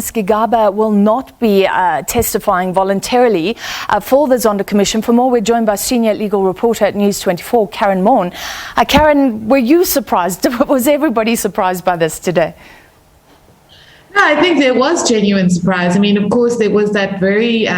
Ms. Gigaba will not be testifying voluntarily for the Zondo Commission. For more, we're joined by senior legal reporter at News 24, Karyn Maughan. Karyn, were you surprised? Was everybody surprised by this today? No, I think there was genuine surprise. I mean, of course, there was that very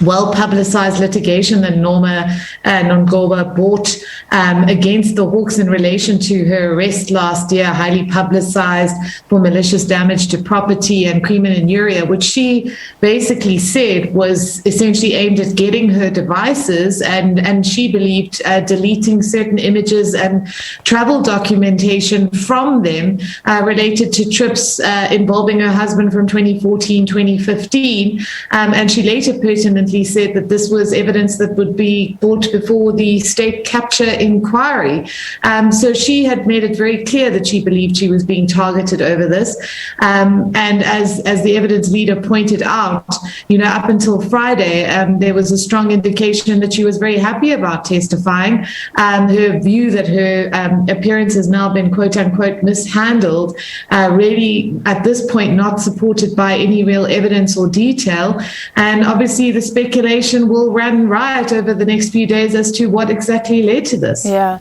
well-publicized litigation that Norma Gigaba brought against the Hawks in relation to her arrest last year, highly publicized for malicious damage to property and criminal injuria, which she basically said was essentially aimed at getting her devices and she believed deleting certain images and travel documentation from them related to trips involving her husband from 2014, 2015. And she later pertinently said that this was evidence that would be brought before the state capture inquiry. So she had made it very clear that she believed she was being targeted over this. And as the evidence leader pointed out, up until Friday, there was a strong indication that she was very happy about testifying. Her view that her appearance has now been quote unquote mishandled, really at this point not supported by any real evidence or detail. And obviously the speculation will run riot over the next few days as to what exactly led to this. Yeah.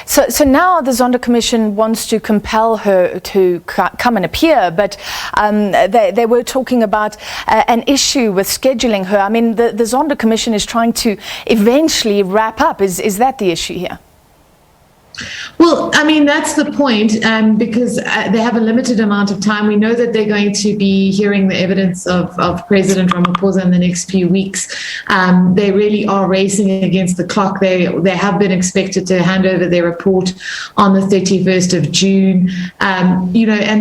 So now the Zondo Commission wants to compel her to come and appear, but they were talking about an issue with scheduling her. I mean, the Zondo Commission is trying to eventually wrap up. Is that the issue here? Well, I mean, that's the point, because they have a limited amount of time. We know that they're going to be hearing the evidence of President Ramaphosa in the next few weeks. They really are racing against the clock. They have been expected to hand over their report on the 31st of June. And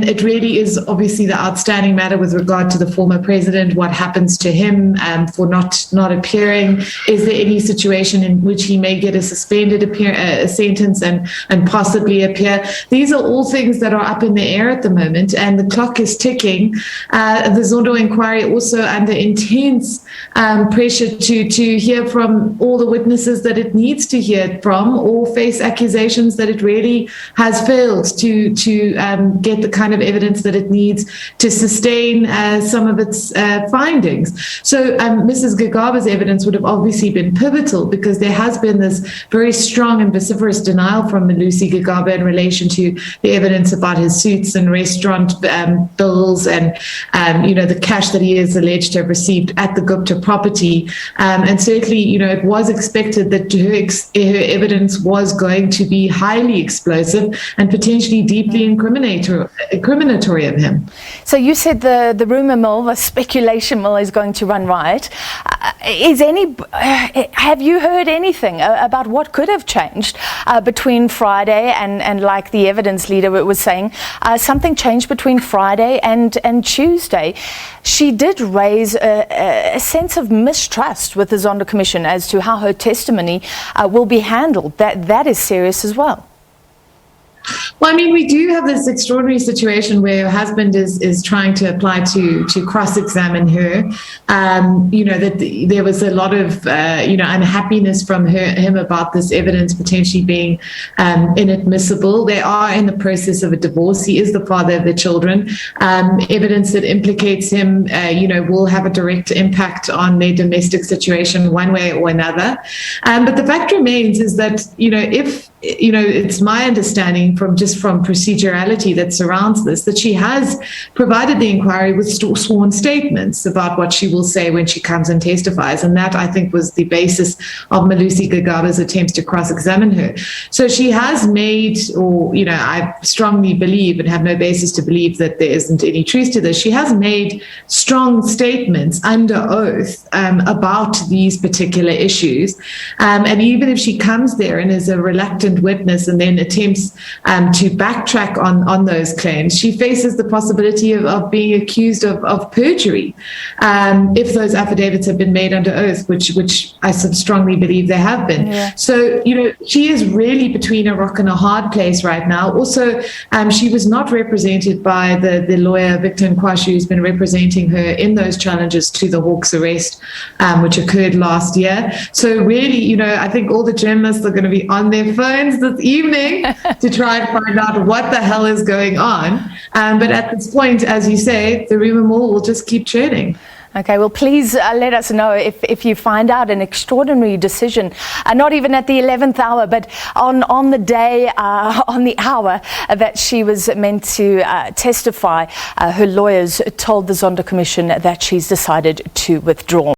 it really is obviously the outstanding matter with regard to the former president. What happens to him for not appearing? Is there any situation in which he may get a suspended sentence and possibly appear? These are all things that are up in the air at the moment, and the clock is ticking. The Zondo inquiry also under intense pressure to hear from all the witnesses that it needs to hear from, or face accusations that it really has failed to get the kind of evidence that it needs to sustain some of its findings. So Mrs. Gigaba's evidence would have obviously been pivotal, because there has been this very strong and vociferous denial from Nomachule Gigaba in relation to the evidence about his suits and restaurant bills and the cash that he is alleged to have received at the Gupta property. And certainly, it was expected that her evidence was going to be highly explosive and potentially deeply incriminatory of him. So you said the rumor mill, the speculation mill, is going to run riot. Have you heard anything about what could have changed between Friday and like the evidence leader was saying, something changed between Friday and Tuesday? She did raise a sense of mistrust with the Zondo Commission as to how her testimony will be handled. That is serious as well. Well, I mean, we do have this extraordinary situation where her husband is trying to apply to cross-examine her. That there was a lot of, unhappiness from him about this evidence potentially being inadmissible. They are in the process of a divorce. He is the father of the children. Evidence that implicates him, will have a direct impact on their domestic situation one way or another. But the fact remains is that, if it's my understanding from procedurality that surrounds this, that she has provided the inquiry with sworn statements about what she will say when she comes and testifies. And that, I think, was the basis of Nomachule Gigaba's attempts to cross-examine her. So she has made, I strongly believe and have no basis to believe that there isn't any truth to this, she has made strong statements under oath about these particular issues. And even if she comes there and is a reluctant witness and then attempts to backtrack on those claims, she faces the possibility of being accused of perjury if those affidavits have been made under oath, which I strongly believe they have been. Yeah. So, she is really between a rock and a hard place right now. Also, she was not represented by the lawyer, Victor Nkwashu, who's been representing her in those challenges to the Hawks arrest, which occurred last year. So really, I think all the journalists are going to be on their phone phones this evening to try and find out what the hell is going on. But at this point, as you say, the rumor mill will just keep churning. Okay, well, please let us know if you find out an extraordinary decision, not even at the 11th hour, but on the day, on the hour that she was meant to testify. Her lawyers told the Zondo Commission that she's decided to withdraw.